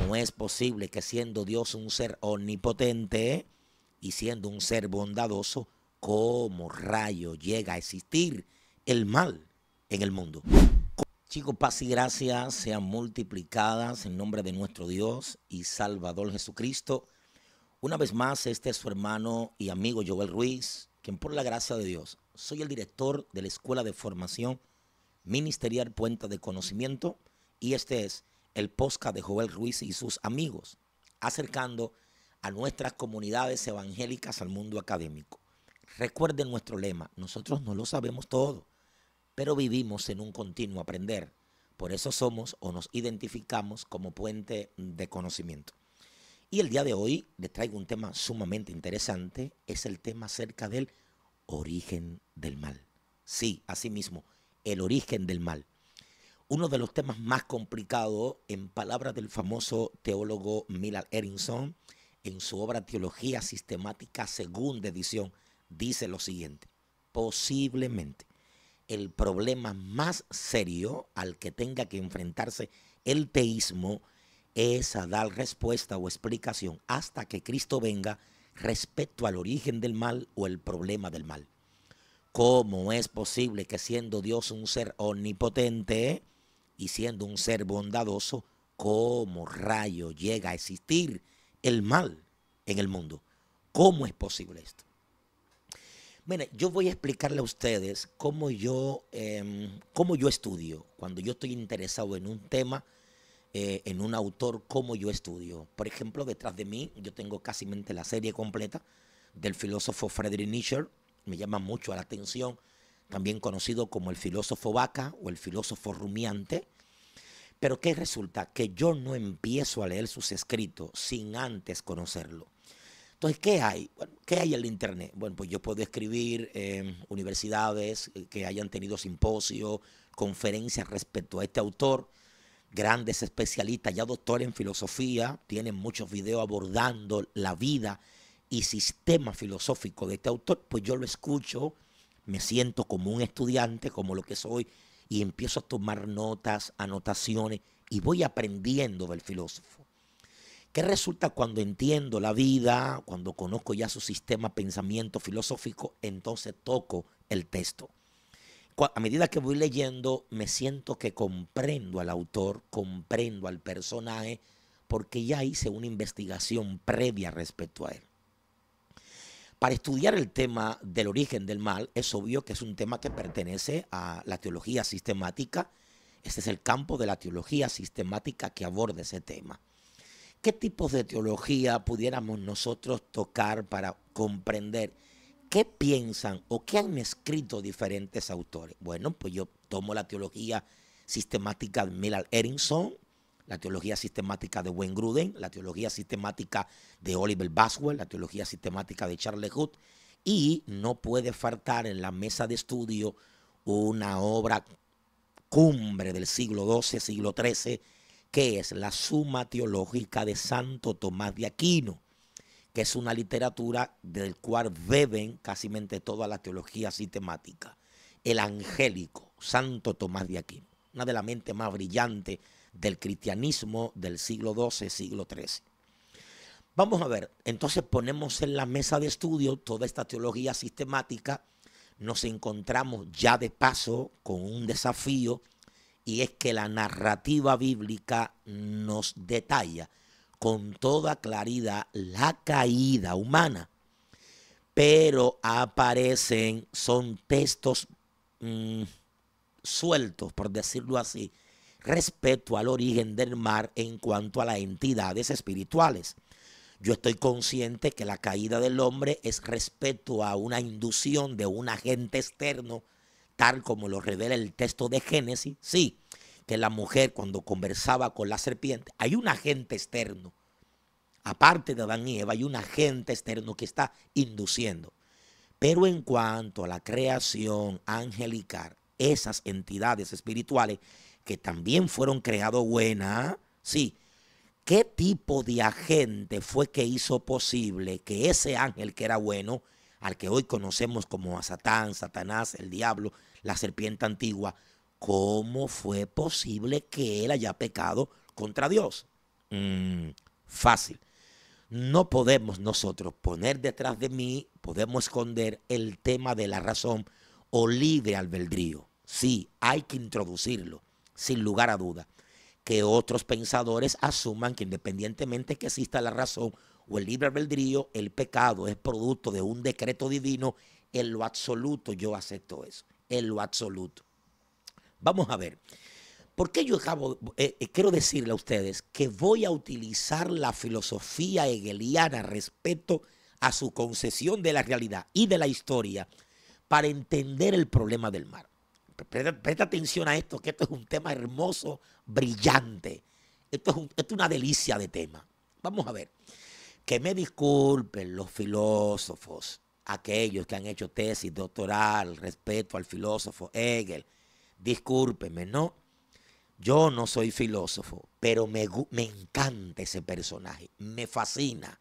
¿Cómo es posible que siendo Dios un ser omnipotente y siendo un ser bondadoso, cómo rayo llega a existir el mal en el mundo? Chicos, paz y gracias sean multiplicadas en nombre de nuestro Dios y Salvador Jesucristo. Una vez más, este es su hermano y amigo Joel Ruiz, quien por la gracia de Dios, soy el director de la Escuela de Formación Ministerial Puente de Conocimiento, y este es el podcast de Joel Ruiz y sus amigos, acercando a nuestras comunidades evangélicas al mundo académico. Recuerden nuestro lema: nosotros no lo sabemos todo, pero vivimos en un continuo aprender. Por eso somos o nos identificamos como puente de conocimiento. Y el día de hoy les traigo un tema sumamente interesante. Es el tema acerca del origen del mal. Sí, así mismo, el origen del mal. Uno de los temas más complicados, en palabras del famoso teólogo Millard Erickson, en su obra Teología Sistemática, segunda edición, dice lo siguiente: posiblemente el problema más serio al que tenga que enfrentarse el teísmo es a dar respuesta o explicación hasta que Cristo venga respecto al origen del mal o el problema del mal. ¿Cómo es posible que siendo Dios un ser omnipotente y siendo un ser bondadoso, cómo rayo llega a existir el mal en el mundo? ¿Cómo es posible esto? Mire, yo voy a explicarle a ustedes cómo yo estudio. Cuando yo estoy interesado en un tema, en un autor, cómo yo estudio. Por ejemplo, detrás de mí yo tengo casi la serie completa del filósofo Friedrich Nietzsche. Me llama mucho la atención, también conocido como el filósofo vaca o el filósofo rumiante. Pero ¿qué resulta? Que yo no empiezo a leer sus escritos sin antes conocerlo. Entonces, ¿qué hay? Bueno, ¿qué hay en el internet? Bueno, pues yo puedo escribir universidades que hayan tenido simposios, conferencias respecto a este autor. Grandes especialistas, ya doctores en filosofía, tienen muchos videos abordando la vida y sistema filosófico de este autor. Pues yo lo escucho, me siento como un estudiante, como lo que soy, y empiezo a tomar notas, anotaciones, y voy aprendiendo del filósofo. ¿Qué resulta cuando entiendo la vida, cuando conozco ya su sistema pensamiento filosófico? Entonces toco el texto. A medida que voy leyendo, me siento que comprendo al autor, comprendo al personaje, porque ya hice una investigación previa respecto a él. Para estudiar el tema del origen del mal, es obvio que es un tema que pertenece a la teología sistemática. Este es el campo de la teología sistemática que aborda ese tema. ¿Qué tipos de teología pudiéramos nosotros tocar para comprender qué piensan o qué han escrito diferentes autores? Bueno, pues yo tomo la teología sistemática de Millard Erickson, la teología sistemática de Wayne Grudem, la teología sistemática de Oliver Baswell, la teología sistemática de Charles Hood, y no puede faltar en la mesa de estudio una obra cumbre del siglo XII, siglo XIII, que es la Suma Teológica de Santo Tomás de Aquino, que es una literatura del cual beben casi toda la teología sistemática. El angélico Santo Tomás de Aquino, una de las mentes más brillantes del cristianismo del siglo XII, siglo XIII. Vamos a ver, entonces ponemos en la mesa de estudio toda esta teología sistemática, nos encontramos ya de paso con un desafío, y es que la narrativa bíblica nos detalla con toda claridad la caída humana, pero son textos sueltos, por decirlo así, respecto al origen del mal en cuanto a las entidades espirituales. Yo estoy consciente que la caída del hombre es respecto a una inducción de un agente externo, tal como lo revela el texto de Génesis. Sí, que la mujer cuando conversaba con la serpiente, hay un agente externo. Aparte de Adán y Eva, hay un agente externo que está induciendo. Pero en cuanto a la creación angelical, esas entidades espirituales que también fueron creadas buenas, sí, ¿qué tipo de agente fue que hizo posible que ese ángel que era bueno, al que hoy conocemos como a Satán, Satanás, el diablo, la serpiente antigua, cómo fue posible que él haya pecado contra Dios? Mm, fácil. No podemos nosotros poner detrás de mí, podemos esconder el tema de la razón o libre albedrío. Sí, hay que introducirlo, sin lugar a duda. Que otros pensadores asuman que independientemente que exista la razón o el libre albedrío, el pecado es producto de un decreto divino. En lo absoluto yo acepto eso, en lo absoluto. Vamos a ver. ¿Por qué yo quiero decirle a ustedes que voy a utilizar la filosofía hegeliana respecto a su concepción de la realidad y de la historia para entender el problema del mar? Presta atención a esto, que esto es un tema hermoso, brillante. Esto es una delicia de tema. Vamos a ver. Que me disculpen los filósofos, aquellos que han hecho tesis doctoral respecto al filósofo Hegel. Discúlpenme, ¿no? Yo no soy filósofo, pero me encanta ese personaje, me fascina.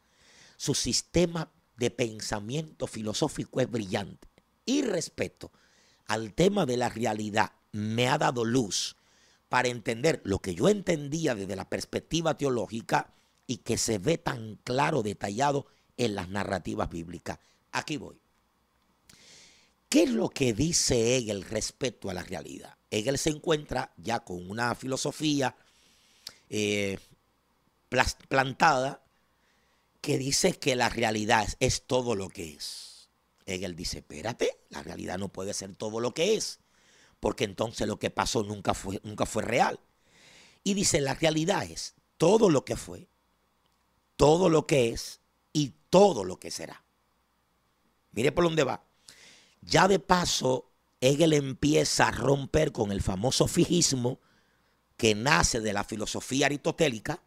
Su sistema de pensamiento filosófico es brillante. Y respecto al tema de la realidad, me ha dado luz para entender lo que yo entendía desde la perspectiva teológica y que se ve tan claro, detallado en las narrativas bíblicas. Aquí voy. ¿Qué es lo que dice Hegel respecto a la realidad? Hegel se encuentra ya con una filosofía plantada que dice que la realidad es todo lo que es. Hegel dice, espérate, la realidad no puede ser todo lo que es, porque entonces lo que pasó nunca fue real. Y dice, la realidad es todo lo que fue, todo lo que es y todo lo que será. Mire por dónde va. Ya de paso, Hegel empieza a romper con el famoso fijísimo que nace de la filosofía aristotélica.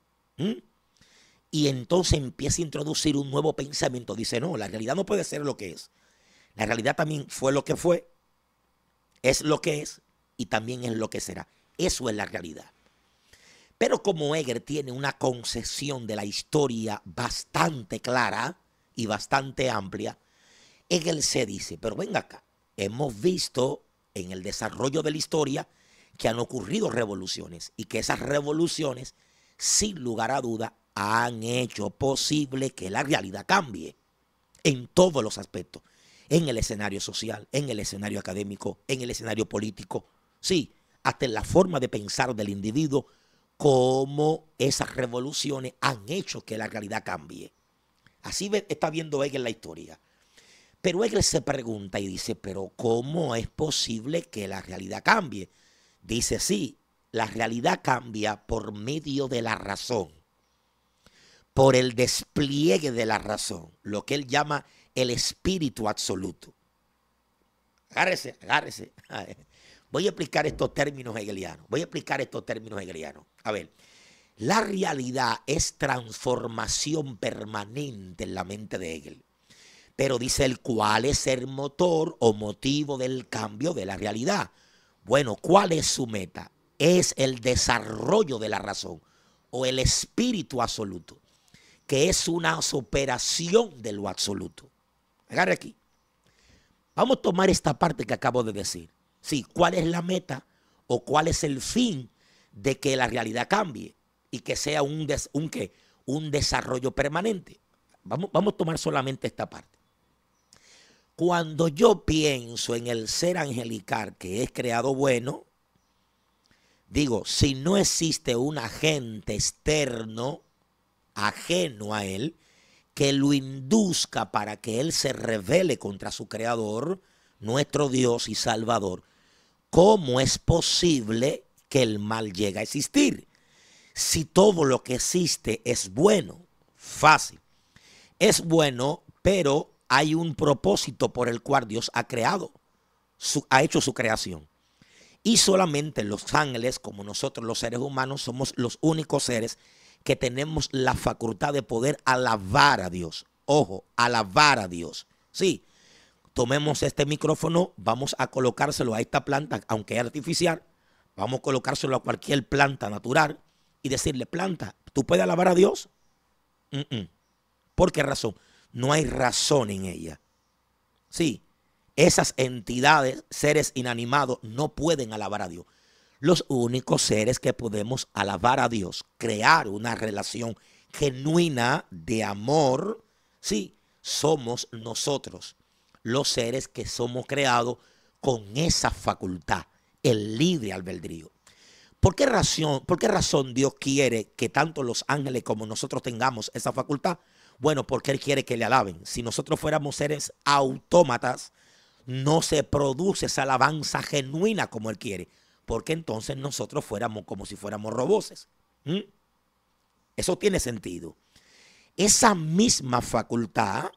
Y entonces empieza a introducir un nuevo pensamiento. Dice, no, la realidad no puede ser lo que es. La realidad también fue lo que fue, es lo que es y también es lo que será. Eso es la realidad. Pero como Hegel tiene una concepción de la historia bastante clara y bastante amplia, Hegel se dice, pero venga acá, hemos visto en el desarrollo de la historia que han ocurrido revoluciones y que esas revoluciones, sin lugar a duda, han hecho posible que la realidad cambie en todos los aspectos, en el escenario social, en el escenario académico, en el escenario político, sí, hasta en la forma de pensar del individuo, cómo esas revoluciones han hecho que la realidad cambie. Así está viendo Hegel la historia. Pero Hegel se pregunta y dice, pero ¿cómo es posible que la realidad cambie? Dice, sí, la realidad cambia por medio de la razón, por el despliegue de la razón, lo que él llama el espíritu absoluto. Agárrese, agárrese. Voy a explicar estos términos hegelianos. A ver, la realidad es transformación permanente en la mente de Hegel. Pero dice él, ¿cuál es el motor o motivo del cambio de la realidad? Bueno, ¿cuál es su meta? Es el desarrollo de la razón o el espíritu absoluto, que es una superación de lo absoluto. Agarre aquí. Vamos a tomar esta parte que acabo de decir. Sí, ¿cuál es la meta o cuál es el fin de que la realidad cambie y que sea un desarrollo permanente? Vamos a tomar solamente esta parte. Cuando yo pienso en el ser angelical que es creado bueno, digo, si no existe un agente externo, ajeno a él, que lo induzca para que él se rebele contra su creador, nuestro Dios y Salvador, ¿cómo es posible que el mal llegue a existir? Si todo lo que existe es bueno, fácil. Es bueno, pero hay un propósito por el cual Dios ha creado, ha hecho su creación. Y solamente los ángeles, como nosotros los seres humanos, somos los únicos seres que tenemos la facultad de poder alabar a Dios. Ojo, alabar a Dios. Sí, tomemos este micrófono, vamos a colocárselo a esta planta, aunque es artificial, vamos a colocárselo a cualquier planta natural y decirle, planta, ¿tú puedes alabar a Dios? ¿Por qué razón? No hay razón en ella. Sí, esas entidades, seres inanimados, no pueden alabar a Dios. Los únicos seres que podemos alabar a Dios, crear una relación genuina de amor, sí, somos nosotros, los seres que somos creados con esa facultad, el libre albedrío. ¿Por qué razón Dios quiere que tanto los ángeles como nosotros tengamos esa facultad? Bueno, porque Él quiere que le alaben. Si nosotros fuéramos seres autómatas, no se produce esa alabanza genuina como Él quiere, porque entonces nosotros fuéramos como si fuéramos roboces. ¿Mm? Eso tiene sentido. Esa misma facultad,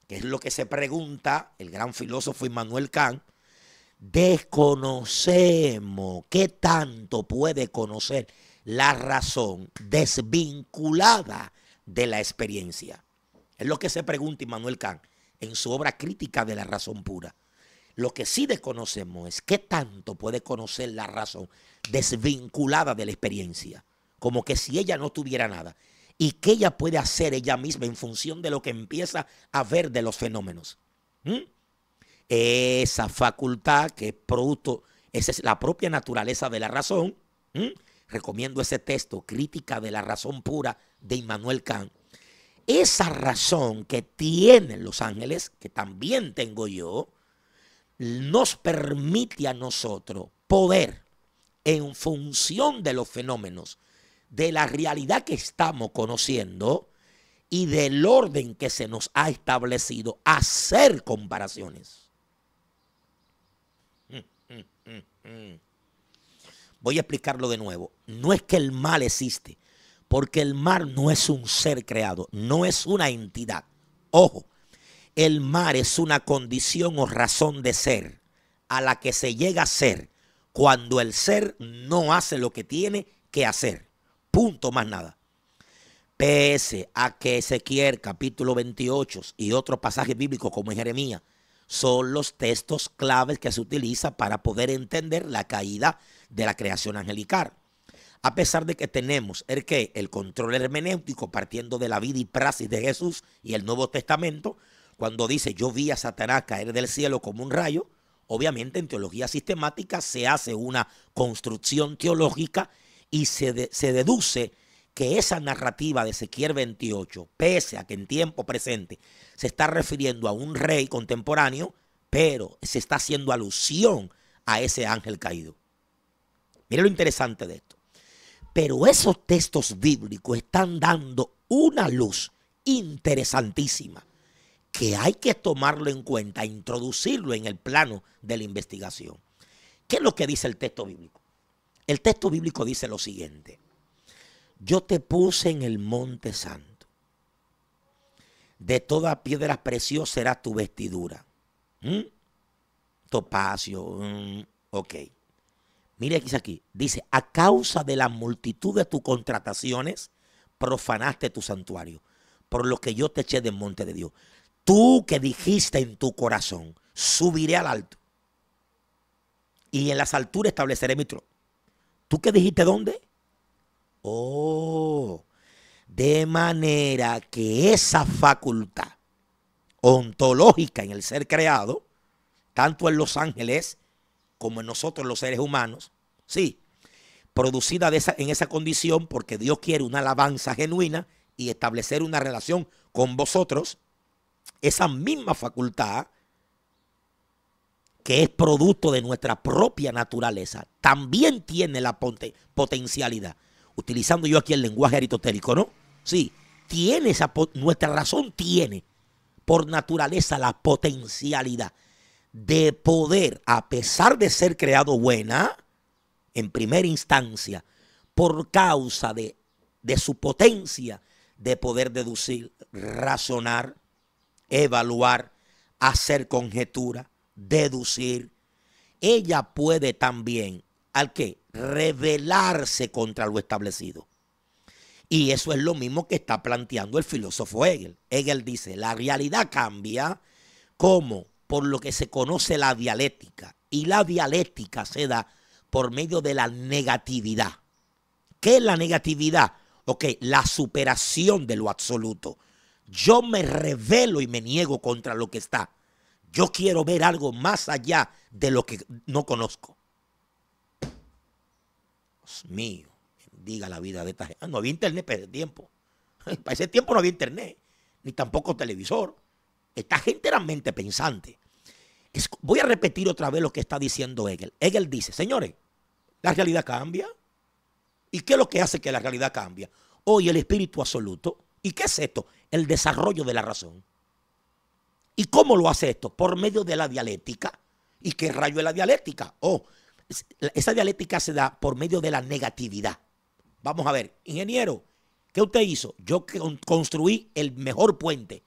que es lo que se pregunta el gran filósofo Immanuel Kant, desconocemos. ¿Qué tanto puede conocer la razón desvinculada de la experiencia? Es lo que se pregunta Immanuel Kant en su obra Crítica de la Razón Pura. Lo que sí desconocemos es qué tanto puede conocer la razón desvinculada de la experiencia, como que si ella no tuviera nada, y qué ella puede hacer ella misma en función de lo que empieza a ver de los fenómenos. Esa facultad que es producto, esa es la propia naturaleza de la razón. Recomiendo ese texto, Crítica de la Razón Pura, de Immanuel Kant. Esa razón que tienen los ángeles, que también tengo yo, nos permite a nosotros poder, en función de los fenómenos, de la realidad que estamos conociendo y del orden que se nos ha establecido, hacer comparaciones. Voy a explicarlo de nuevo. No es que el mal existe, porque el mal no es un ser creado, no es una entidad. Ojo, el mal es una condición o razón de ser a la que se llega a ser cuando el ser no hace lo que tiene que hacer. Punto, más nada. Pese a que Ezequiel capítulo 28 y otros pasajes bíblicos como en Jeremías son los textos claves que se utilizan para poder entender la caída de la creación angelical. A pesar de que tenemos el control hermenéutico partiendo de la vida y praxis de Jesús y el Nuevo Testamento, cuando dice yo vi a Satanás caer del cielo como un rayo, obviamente en teología sistemática se hace una construcción teológica y se deduce que esa narrativa de Ezequiel 28, pese a que en tiempo presente se está refiriendo a un rey contemporáneo, pero se está haciendo alusión a ese ángel caído. Mire lo interesante de esto. Pero esos textos bíblicos están dando una luz interesantísima que hay que tomarlo en cuenta, introducirlo en el plano de la investigación. ¿Qué es lo que dice el texto bíblico? El texto bíblico dice lo siguiente: yo te puse en el monte santo, de toda piedra preciosa será tu vestidura. Topacio, ok. Mire aquí, dice, a causa de la multitud de tus contrataciones, profanaste tu santuario, por lo que yo te eché del monte de Dios. Tú que dijiste en tu corazón, subiré al alto, y en las alturas estableceré mi trono. ¿Tú que dijiste dónde? Oh, de manera que esa facultad ontológica en el ser creado, tanto en los ángeles como en nosotros los seres humanos, sí, producida en esa condición porque Dios quiere una alabanza genuina y establecer una relación con vosotros, esa misma facultad que es producto de nuestra propia naturaleza, también tiene la potencialidad, utilizando yo aquí el lenguaje aristotélico, ¿no? Sí, tiene nuestra razón tiene por naturaleza la potencialidad de poder, a pesar de ser creado buena, en primera instancia, por causa de su potencia, de poder deducir, razonar, evaluar, hacer conjetura, deducir. Ella puede también, ¿al qué? Rebelarse contra lo establecido. Y eso es lo mismo que está planteando el filósofo Hegel. Hegel dice, la realidad cambia como por lo que se conoce la dialéctica. Y la dialéctica se da por medio de la negatividad. ¿Qué es la negatividad? Ok, la superación de lo absoluto. Yo me rebelo y me niego contra lo que está. Yo quiero ver algo más allá de lo que no conozco. Dios mío, bendiga la vida de esta gente. No había internet para ese tiempo. Para ese tiempo no había internet, ni tampoco televisor. Esta gente era mente pensante. Voy a repetir otra vez lo que está diciendo Hegel. Hegel dice, señores, la realidad cambia. ¿Y qué es lo que hace que la realidad cambie? Hoy el espíritu absoluto. ¿Y qué es esto? El desarrollo de la razón. ¿Y cómo lo hace esto? Por medio de la dialéctica. ¿Y qué rayo es la dialéctica? Esa dialéctica se da por medio de la negatividad. Vamos a ver, ingeniero, ¿qué usted hizo? Yo construí el mejor puente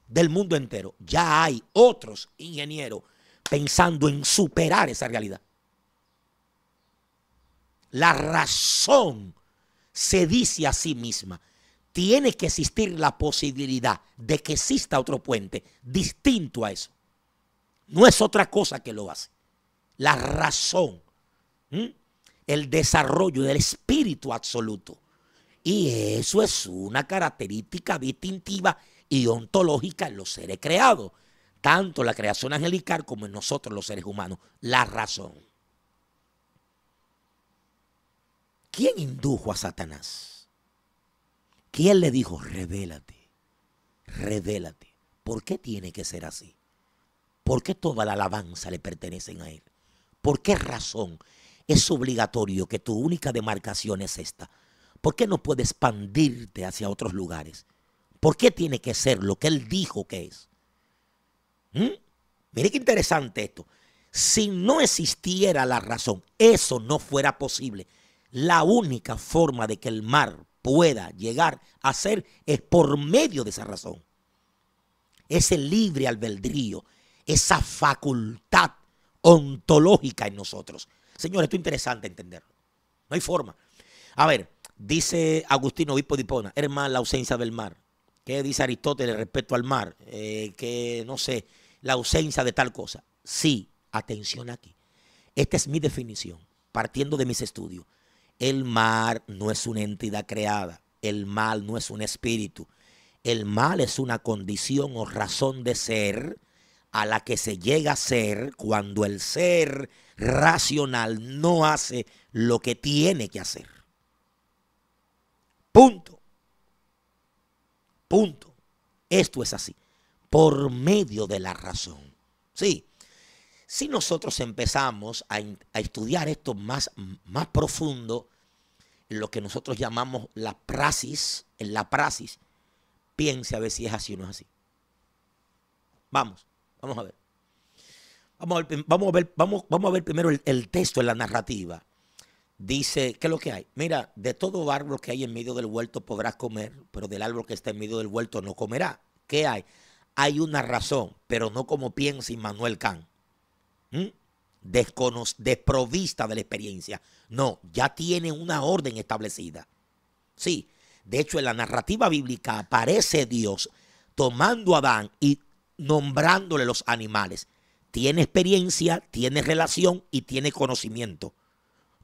del mundo entero. Ya hay otros ingenieros pensando en superar esa realidad. La razón se dice a sí misma, tiene que existir la posibilidad de que exista otro puente distinto a eso. No es otra cosa que lo hace. La razón, el desarrollo del espíritu absoluto. Y eso es una característica distintiva y ontológica en los seres creados, tanto la creación angelical como en nosotros los seres humanos, la razón. ¿Quién indujo a Satanás? ¿Quién le dijo, revélate, revélate? ¿Por qué tiene que ser así? ¿Por qué toda la alabanza le pertenecen a él? ¿Por qué razón es obligatorio que tu única demarcación es esta? ¿Por qué no puedes expandirte hacia otros lugares? ¿Por qué tiene que ser lo que él dijo que es? Mire qué interesante esto. Si no existiera la razón, eso no fuera posible. La única forma de que el mar pueda llegar a ser es por medio de esa razón. Ese libre albedrío, esa facultad ontológica en nosotros. Señores, esto es interesante entenderlo. No hay forma. A ver, dice Agustín, obispo de Hipona, es más la ausencia del mar. ¿Qué dice Aristóteles respecto al mar? Que no sé, la ausencia de tal cosa. Sí, atención aquí. Esta es mi definición, partiendo de mis estudios. El mar no es una entidad creada. El mal no es un espíritu. El mal es una condición o razón de ser a la que se llega a ser cuando el ser racional no hace lo que tiene que hacer. Punto. Punto. Esto es así. Por medio de la razón. Sí. Si nosotros empezamos a estudiar esto más profundo, en lo que nosotros llamamos la praxis, en la praxis, piense a ver si es así o no es así. Vamos a ver. Vamos a ver primero el texto en la narrativa. Dice, ¿qué es lo que hay? Mira, de todo árbol que hay en medio del huerto podrás comer, pero del árbol que está en medio del huerto no comerá. ¿Qué hay? Hay una razón, pero no como piensa Immanuel Kant. Desprovista de la experiencia. No, ya tiene una orden establecida. Sí, de hecho en la narrativa bíblica aparece Dios tomando a Adán y nombrándole los animales. Tiene experiencia, tiene relación y tiene conocimiento.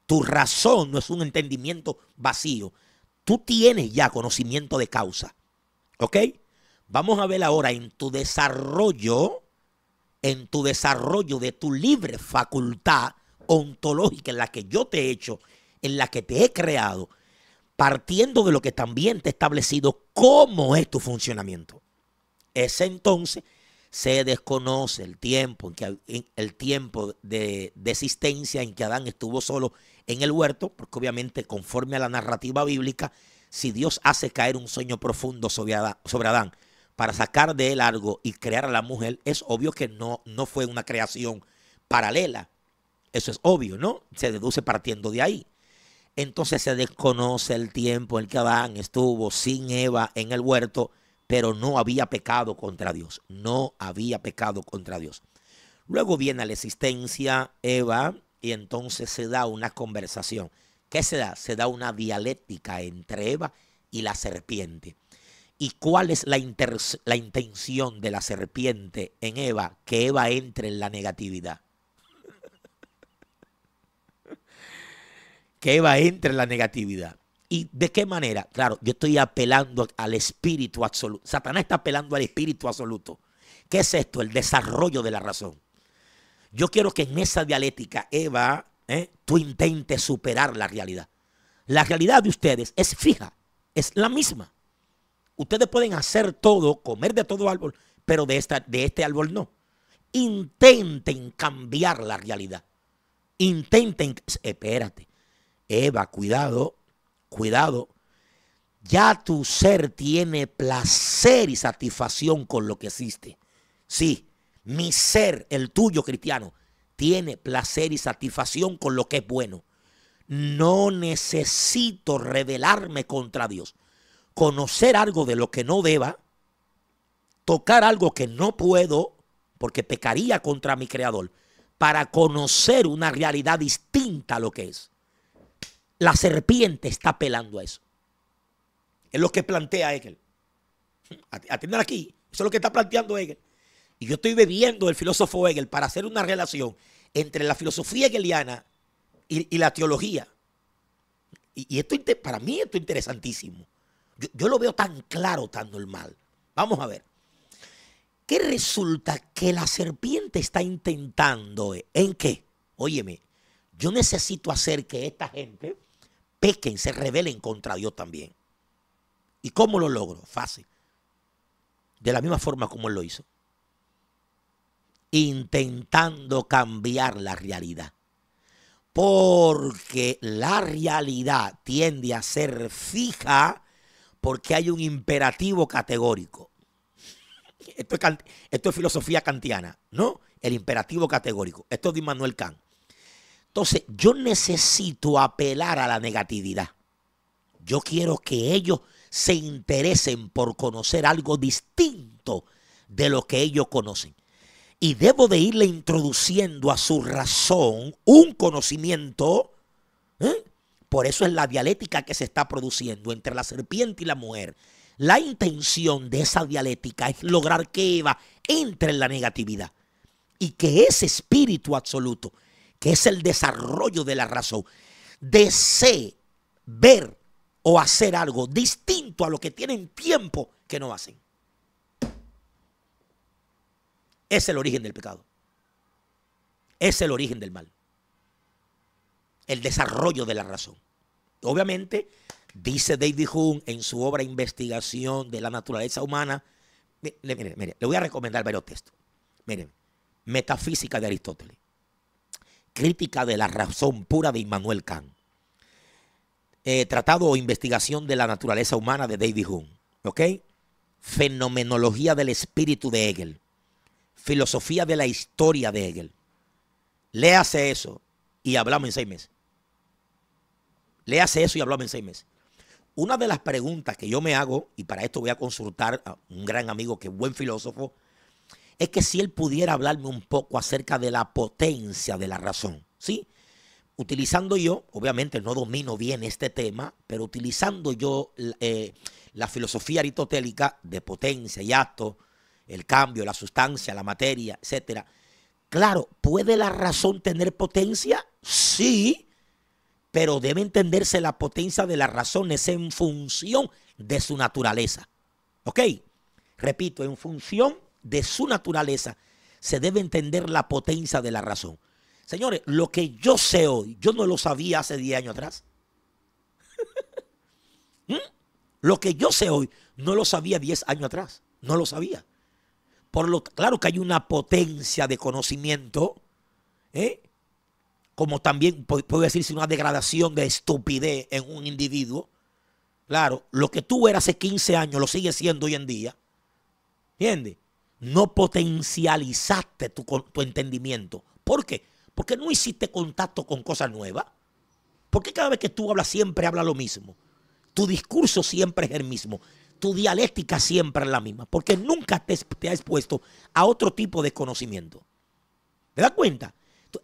Tu razón no es un entendimiento vacío. Tú tienes ya conocimiento de causa. ¿Ok? Vamos a ver ahora en tu desarrollo de tu libre facultad ontológica en la que yo te he hecho, en la que te he creado, partiendo de lo que también te he establecido cómo es tu funcionamiento. Ese entonces se desconoce el tiempo, el tiempo de existencia en que Adán estuvo solo en el huerto, porque obviamente conforme a la narrativa bíblica, si Dios hace caer un sueño profundo sobre Adán para sacar de él algo y crear a la mujer, es obvio que no fue una creación paralela. Eso es obvio, ¿no? Se deduce partiendo de ahí. Entonces se desconoce el tiempo en que Adán estuvo sin Eva en el huerto, pero no había pecado contra Dios. No había pecado contra Dios. Luego viene la existencia Eva y entonces se da una conversación. ¿Qué se da? Se da una dialéctica entre Eva y la serpiente. ¿Y cuál es la intención de la serpiente en Eva? Que Eva entre en la negatividad. Que Eva entre en la negatividad. ¿Y de qué manera? Claro, yo estoy apelando al espíritu absoluto. Satanás está apelando al espíritu absoluto. ¿Qué es esto? El desarrollo de la razón. Yo quiero que en esa dialéctica Eva tú intentes superar la realidad. La realidad de ustedes es fija, es la misma. Ustedes pueden hacer todo, comer de todo árbol, pero de este árbol no. Intenten cambiar la realidad. Intenten, espérate, Eva, cuidado, cuidado. Ya tu ser tiene placer y satisfacción con lo que existe. Sí, mi ser, el tuyo cristiano, tiene placer y satisfacción con lo que es bueno. No necesito rebelarme contra Dios. Conocer algo de lo que no deba, tocar algo que no puedo, porque pecaría contra mi creador, para conocer una realidad distinta a lo que es. La serpiente está apelando a eso. Es lo que plantea Hegel. Atiendan aquí, eso es lo que está planteando Hegel. Y yo estoy bebiendo el filósofo Hegel para hacer una relación entre la filosofía hegeliana y la teología. Y esto, para mí esto es interesantísimo. Yo lo veo tan claro, tan normal. Vamos a ver. ¿Qué resulta que la serpiente está intentando? ¿En qué? Óyeme, yo necesito hacer que esta gente pequen, se rebelen contra Dios también. ¿Y cómo lo logro? Fácil. De la misma forma como él lo hizo. Intentando cambiar la realidad. Porque la realidad tiende a ser fija porque hay un imperativo categórico. Esto es filosofía kantiana, ¿no? El imperativo categórico. Esto es de Immanuel Kant. Entonces, yo necesito apelar a la negatividad. Yo quiero que ellos se interesen por conocer algo distinto de lo que ellos conocen. Y debo de irle introduciendo a su razón un conocimiento. Por eso es la dialéctica que se está produciendo entre la serpiente y la mujer. La intención de esa dialéctica es lograr que Eva entre en la negatividad y que ese espíritu absoluto, que es el desarrollo de la razón, desee ver o hacer algo distinto a lo que tienen tiempo que no hacen. Es el origen del pecado. Es el origen del mal. El desarrollo de la razón. Obviamente, dice David Hume en su obra Investigación de la Naturaleza Humana. Mire, le voy a recomendar varios textos. Miren, Metafísica de Aristóteles. Crítica de la razón pura de Immanuel Kant. Tratado o Investigación de la Naturaleza Humana de David Hume. ¿Ok? Fenomenología del espíritu de Hegel. Filosofía de la historia de Hegel. Léase eso y hablamos en 6 meses. Léase eso y hablamos en 6 meses. Una de las preguntas que yo me hago, y para esto voy a consultar a un gran amigo que es buen filósofo, es que si él pudiera hablarme un poco acerca de la potencia de la razón, ¿sí? Utilizando yo, obviamente no domino bien este tema, pero utilizando yo la filosofía aristotélica de potencia y acto, el cambio, la sustancia, la materia, etcétera. Claro, ¿puede la razón tener potencia? Sí, pero debe entenderse la potencia de la razón es en función de su naturaleza. ¿Ok? Repito, en función de su naturaleza se debe entender la potencia de la razón. Señores, lo que yo sé hoy, yo no lo sabía hace 10 años atrás. Lo que yo sé hoy, no lo sabía 10 años atrás. No lo sabía. Claro que hay una potencia de conocimiento, como también puede decirse una degradación de estupidez en un individuo. Claro, lo que tú eras hace 15 años lo sigues siendo hoy en día. ¿Entiendes? No potencializaste tu entendimiento. ¿Por qué? Porque no hiciste contacto con cosas nuevas. Porque cada vez que tú hablas siempre habla lo mismo. Tu discurso siempre es el mismo. Tu dialéctica siempre es la misma, porque nunca te has expuesto a otro tipo de conocimiento. ¿Te das cuenta?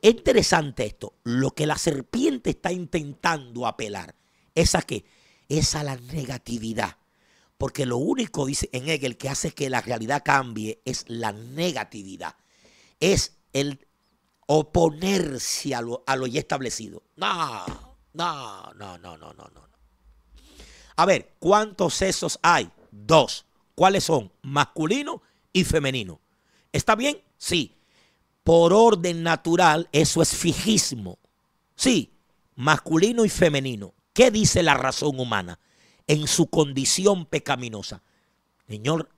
Es interesante esto. Lo que la serpiente está intentando apelar es a ¿qué? Es a la negatividad. Porque lo único, dice en Hegel, que hace que la realidad cambie es la negatividad. Es el oponerse a lo ya establecido. No. A ver, ¿cuántos sexos hay? 2. ¿Cuáles son? Masculino y femenino. ¿Está bien? Sí. Por orden natural, eso es fijismo. Sí, masculino y femenino. ¿Qué dice la razón humana en su condición pecaminosa? Señor,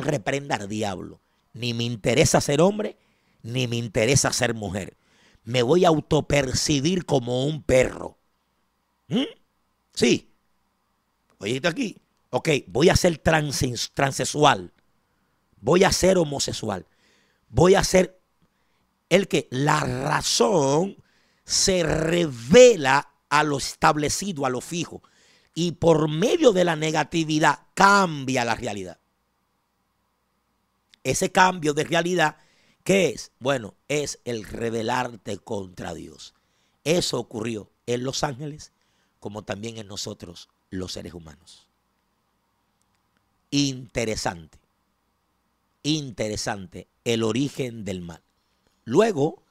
reprenda al diablo. Ni me interesa ser hombre, ni me interesa ser mujer. Me voy a autopercibir como un perro. Sí. Oíste aquí. Ok, voy a ser transexual. Voy a ser homosexual. Voy a ser el que la razón se revela a lo establecido, a lo fijo. Y por medio de la negatividad cambia la realidad. Ese cambio de realidad, ¿qué es? Bueno, es el rebelarte contra Dios. Eso ocurrió en los ángeles como también en nosotros, los seres humanos. Interesante. Interesante el origen del mal. Luego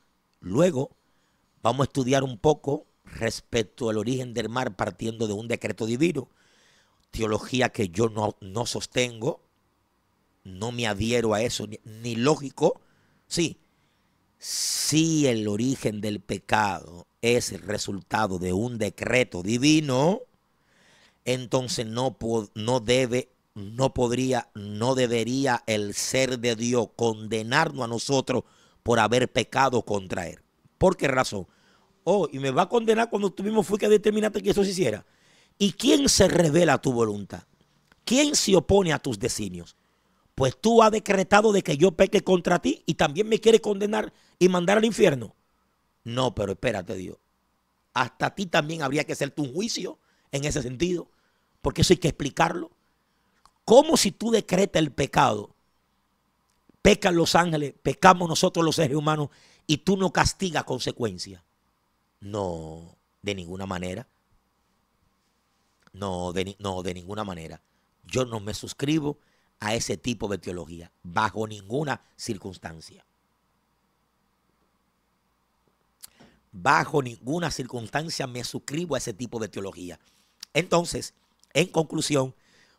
vamos a estudiar un poco respecto al origen del mal partiendo de un decreto divino, teología que yo no sostengo, no me adhiero a eso, ni lógico. Sí, si el origen del pecado es el resultado de un decreto divino, entonces no debería el ser de Dios condenarnos a nosotros por haber pecado contra él. ¿Por qué razón? Oh, y me va a condenar cuando tú mismo fui que determinaste que eso se hiciera. ¿Y quién se revela a tu voluntad? ¿Quién se opone a tus designios? Pues tú has decretado de que yo peque contra ti y también me quieres condenar y mandar al infierno. No, pero espérate, Dios. Hasta a ti también habría que hacerte un juicio en ese sentido, porque eso hay que explicarlo. ¿Cómo si tú decretas el pecado? Pecan los ángeles, pecamos nosotros los seres humanos y tú no castigas consecuencias. No, de ninguna manera. No, de ninguna manera. Yo no me suscribo a ese tipo de teología, bajo ninguna circunstancia. Bajo ninguna circunstancia me suscribo a ese tipo de teología. Entonces, en conclusión,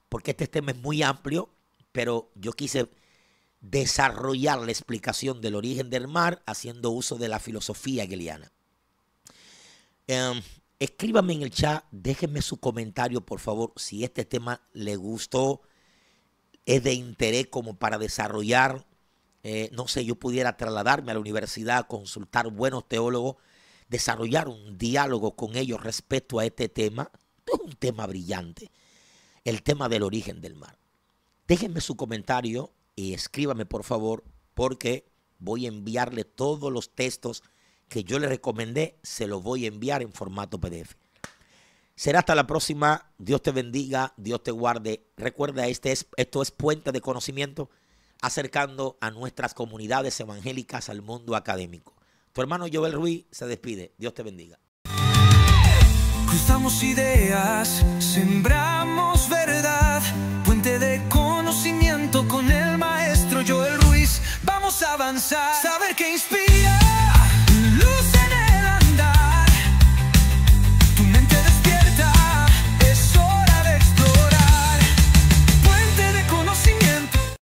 porque este tema es muy amplio, pero yo quise desarrollar la explicación del origen del mal haciendo uso de la filosofía hegeliana. Escríbame en el chat, déjenme su comentario, por favor, si este tema le gustó, es de interés como para desarrollar, no sé, yo pudiera trasladarme a la universidad, consultar buenos teólogos, desarrollar un diálogo con ellos respecto a este tema. Es un tema brillante, el tema del origen del mal. Déjenme su comentario y escríbame, por favor, porque voy a enviarle todos los textos que yo le recomendé, se los voy a enviar en formato PDF. Será hasta la próxima. Dios te bendiga, Dios te guarde. Recuerda, esto es Puente de Conocimiento, acercando a nuestras comunidades evangélicas al mundo académico. Tu hermano Joel Ruiz se despide. Dios te bendiga. Cruzamos ideas, sembramos verdad. Puente de conocimiento con el maestro Joel Ruiz. Vamos a avanzar.